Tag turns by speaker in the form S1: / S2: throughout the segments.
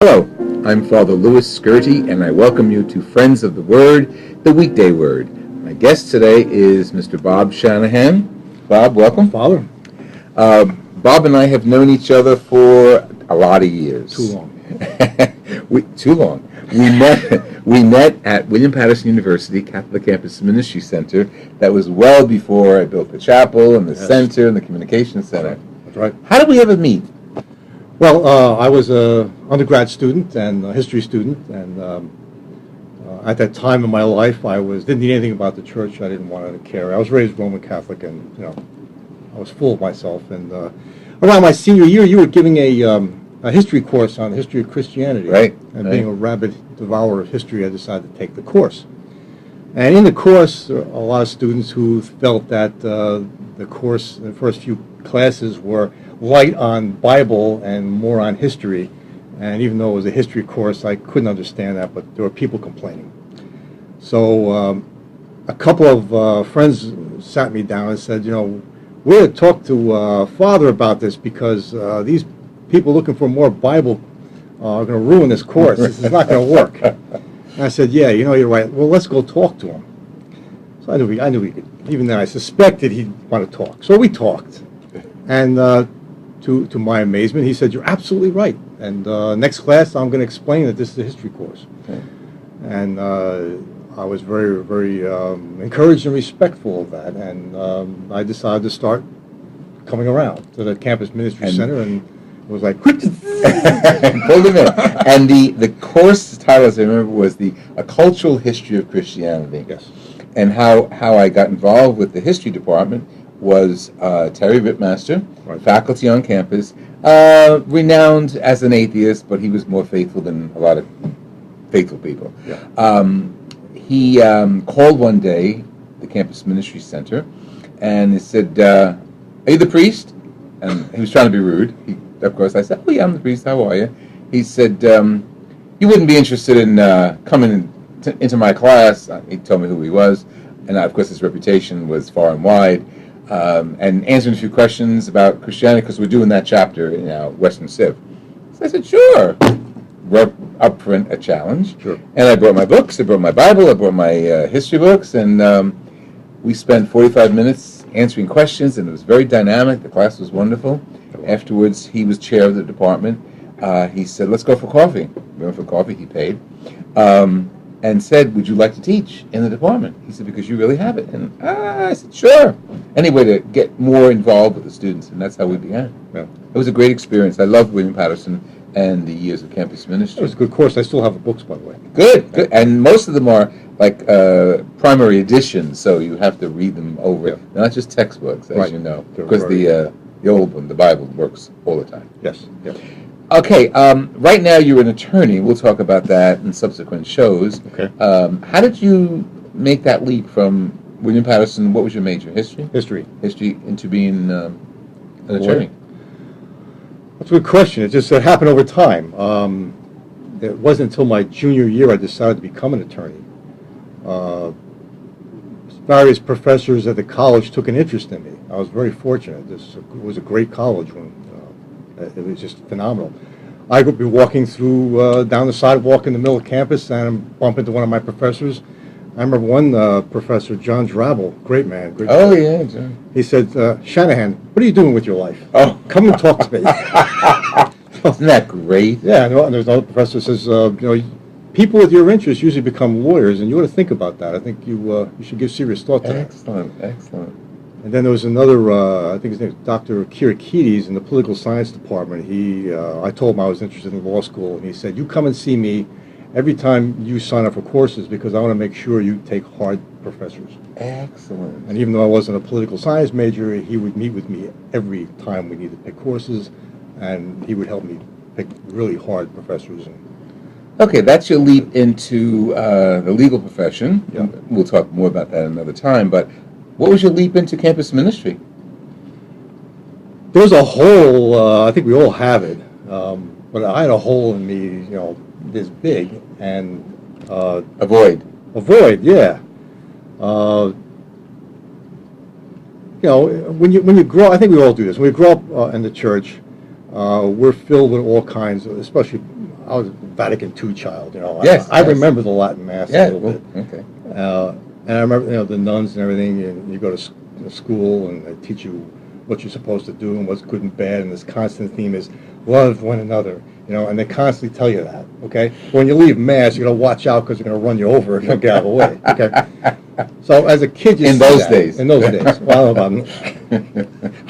S1: Hello, I'm Father Louis Scurti, and I welcome you to Friends of the Word, the Weekday Word. My guest today is Mr. Bob Shanahan. Bob, welcome.
S2: Father.
S1: Bob and I have known each other for a lot of years.
S2: Too long.
S1: Too long. We met at William Paterson University Catholic Campus Ministry Center. That was well before I built the chapel and the center and the communications center.
S2: That's right.
S1: How did we ever meet?
S2: Well, I was an undergrad student and a history student, and at that time in my life, I didn't need anything about the church. I didn't want to care. I was raised Roman Catholic, and I was full of myself. And around my senior year, you were giving a history course on the history of Christianity.
S1: Right.
S2: And being a rabid devourer of history, I decided to take the course. And in the course, there were a lot of students who felt that the course, the first few classes were light on Bible and more on history. And even though it was a history course, I couldn't understand that, but there were people complaining. So a couple of friends sat me down and said, we're going to talk to Father about this because these people looking for more Bible are going to ruin this course. This is not going to work. And I said, yeah, you're right. Well, let's go talk to him. So I knew we could. Even then, I suspected he'd want to talk. So we talked. And to my amazement, he said, you're absolutely right. And next class, I'm going to explain that this is a history course. Okay. And I was very, very encouraged and respectful of that. And I decided to start coming around to the campus ministry center, and it was like,
S1: hold a minute. And the course title, as I remember, was A Cultural History of Christianity.
S2: Yes.
S1: And how I got involved with the history department was Terry Rittmaster,
S2: right,
S1: faculty on campus, renowned as an atheist, but he was more faithful than a lot of faithful people.
S2: Yeah.
S1: He called one day the campus ministry center, and he said, are you the priest? And he was trying to be rude. Of course, I said, oh yeah, I'm the priest, how are you? He said, you wouldn't be interested in coming into my class. He told me who he was, and of course his reputation was far and wide, and answering a few questions about Christianity, because we're doing that chapter in Western Civ. So I said, sure. Up for a challenge.
S2: Sure. And
S1: I brought my books, I brought my Bible, I brought my history books, and we spent 45 minutes answering questions, and it was very dynamic. The class was wonderful. Afterwards, he was chair of the department. He said, let's go for coffee. We went for coffee, he paid, and said, would you like to teach in the department? He said, because you really have it. And I said, sure. Anyway, to get more involved with the students, and that's how we began.
S2: Yeah.
S1: It was a great experience. I loved William Paterson and the years of campus ministry.
S2: It was a good course. I still have the books, by the way.
S1: Good. And most of them are like primary editions, so you have to read them over. Yeah. They're not just textbooks, as you know, because the old one, the Bible, works all the time.
S2: Yes. Yeah.
S1: Okay, right now you're an attorney. We'll talk about that in subsequent shows.
S2: Okay.
S1: How did you make that leap from William Paterson? What was your major? History?
S2: History
S1: into being an attorney?
S2: That's a good question. It just happened over time. It wasn't until my junior year I decided to become an attorney. Various professors at the college took an interest in me. I was very fortunate. This was a great college when it was just phenomenal. I would be walking through down the sidewalk in the middle of campus and bump into one of my professors. I remember one professor, John Drabble, great man. Great
S1: man. Yeah, John.
S2: He said, Shanahan, what are you doing with your life?
S1: Oh,
S2: come and talk to me.
S1: Isn't that great?
S2: Yeah, and there's another professor who says, people with your interests usually become lawyers, and you ought to think about that. I think you should give serious thought to that.
S1: Excellent.
S2: And then there was another, I think his name was Dr. Kirikides in the political science department. I told him I was interested in law school, and he said, you come and see me every time you sign up for courses because I want to make sure you take hard professors.
S1: Excellent.
S2: And even though I wasn't a political science major, he would meet with me every time we needed to pick courses, and he would help me pick really hard professors.
S1: Okay, that's your leap into the legal profession.
S2: Yeah.
S1: We'll talk more about that another time, but what was your leap into campus ministry?
S2: There's a hole, I think we all have it, but I had a hole in me, this big, and...
S1: Avoid,
S2: yeah. When you grow, I think we all do this, when we grow up in the church, we're filled with all kinds of, especially I was a Vatican II child, you know.
S1: Yes,
S2: I
S1: yes.
S2: remember the Latin Mass
S1: Yeah,
S2: a little
S1: well,
S2: bit.
S1: okay.
S2: And I remember, you know, the nuns and everything, and you go to school and they teach you what you're supposed to do and what's good and bad, and this constant theme is love one another, you know, and they constantly tell you that, okay? When you leave Mass, you got to watch out because they're going to run you over if you get out of the way, okay? So as a kid, you
S1: In
S2: see
S1: those
S2: that.
S1: days.
S2: In those days. Well,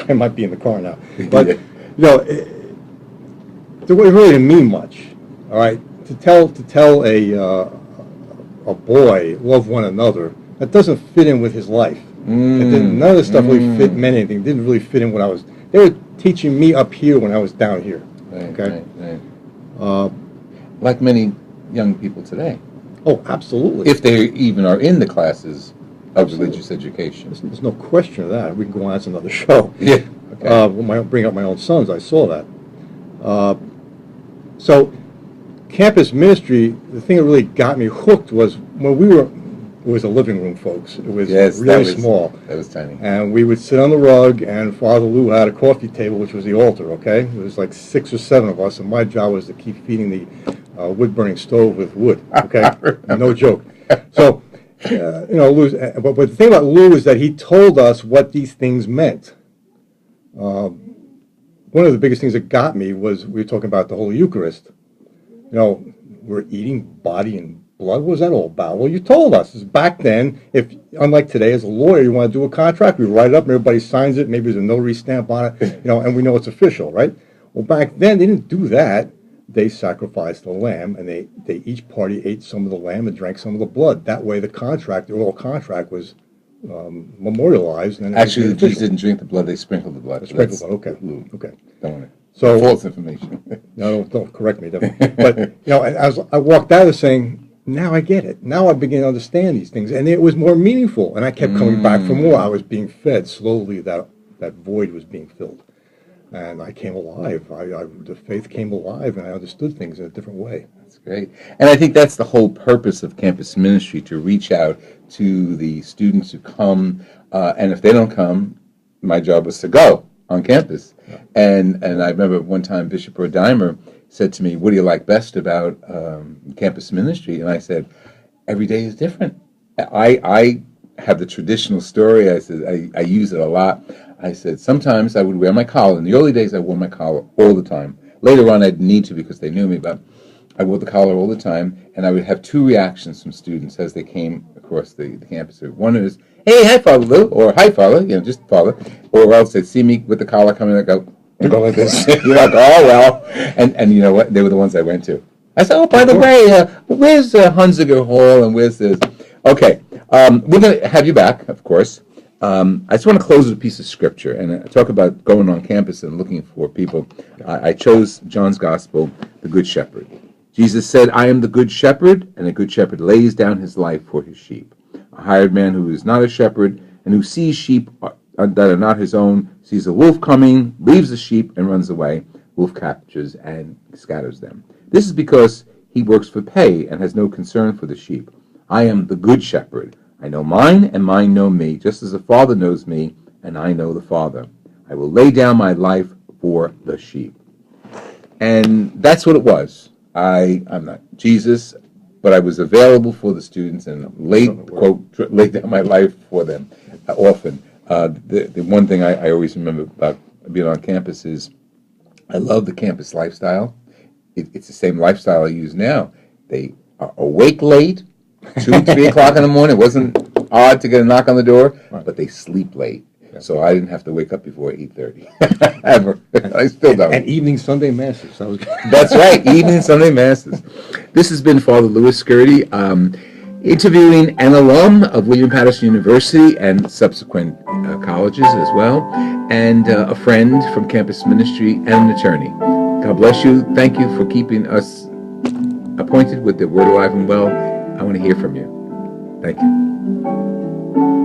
S2: I might be in the car now. But, you know, it really didn't mean much, all right? To tell a boy love one another, that doesn't fit in with his life. None of this stuff really meant anything. It didn't really fit in what I was. They were teaching me up here when I was down here.
S1: Right,
S2: Okay.
S1: right. Like many young people today,
S2: Oh, absolutely.
S1: if they even are in the classes of religious education.
S2: There's no question of that. We can go on. That's another show.
S1: Yeah. Okay.
S2: When I bring up my own sons, I saw that. So, campus ministry. The thing that really got me hooked was when we were. It was a living room, folks. It was really small.
S1: That was tiny.
S2: And we would sit on the rug, and Father Lou had a coffee table, which was the altar, okay? It was like 6 or 7 of us, and my job was to keep feeding the wood-burning stove with wood, okay? No joke. So, you know, but the thing about Lou is that he told us what these things meant. One of the biggest things that got me was we were talking about the Holy Eucharist. You know, we're eating body and blood. What was that all about? Well, you told us. Back then, unlike today, as a lawyer, you want to do a contract, we write it up, and everybody signs it. Maybe there's a notary stamp on it, you know, and we know it's official, right? Well, back then, they didn't do that. They sacrificed the lamb, and they each party ate some of the lamb and drank some of the blood. That way, the oral contract was memorialized. And
S1: Actually, the Jews didn't drink the blood; they sprinkled the blood.
S2: Sprinkled blood. Okay. Okay.
S1: Don't worry.
S2: So
S1: false information.
S2: No, don't correct me. Definitely. But you know, as I walked out of saying, now I get it. Now I begin to understand these things, and it was more meaningful. And I kept coming back for more. I was being fed slowly. That void was being filled, and I came alive. The faith came alive, and I understood things in a different way.
S1: That's great. And I think that's the whole purpose of campus ministry, to reach out to the students who come, and if they don't come, my job was to go on campus. Yeah. And I remember one time Bishop Rodimer said to me, "What do you like best about campus ministry?" And I said, "Every day is different." I have the traditional story. I said I use it a lot. I said sometimes I would wear my collar. In the early days, I wore my collar all the time. Later on, I didn't need to because they knew me, but I wore the collar all the time. And I would have 2 reactions from students as they came across the campus. One is, "Hey, hi, Father Lou," or "Hi, Father," you know, just Father. Or else they'd see me with the collar coming, and I go like this. You're like, "Oh, well." And you know what? They were the ones I went to. I said, "Oh, by the way, where's Hunziger Hall and where's this?" Okay, we're going to have you back, of course. I just want to close with a piece of scripture and talk about going on campus and looking for people. I chose John's Gospel, the Good Shepherd. Jesus said, "I am the Good Shepherd, and a good shepherd lays down his life for his sheep. A hired man who is not a shepherd and who sees sheep that are not his own, sees a wolf coming, leaves the sheep, and runs away. Wolf captures and scatters them. This is because he works for pay and has no concern for the sheep. I am the good shepherd. I know mine, and mine know me, just as the Father knows me, and I know the Father. I will lay down my life for the sheep." And that's what it was. I'm not Jesus, but I was available for the students and laid down my life for them often. The one thing I always remember about being on campus is I love the campus lifestyle. It's the same lifestyle I use now. They are awake late, 2, 3 o'clock in the morning. It wasn't odd to get a knock on the door, but they sleep late. So I didn't have to wake up before 8:30 ever. I still don't.
S2: And evening Sunday masses.
S1: That's right, evening Sunday masses. This has been Father Louis Scurti, interviewing an alum of William Paterson University and subsequent colleges as well, and a friend from campus ministry and an attorney. God bless you. Thank you for keeping us appointed with the Word Alive and Well. I want to hear from you. Thank you.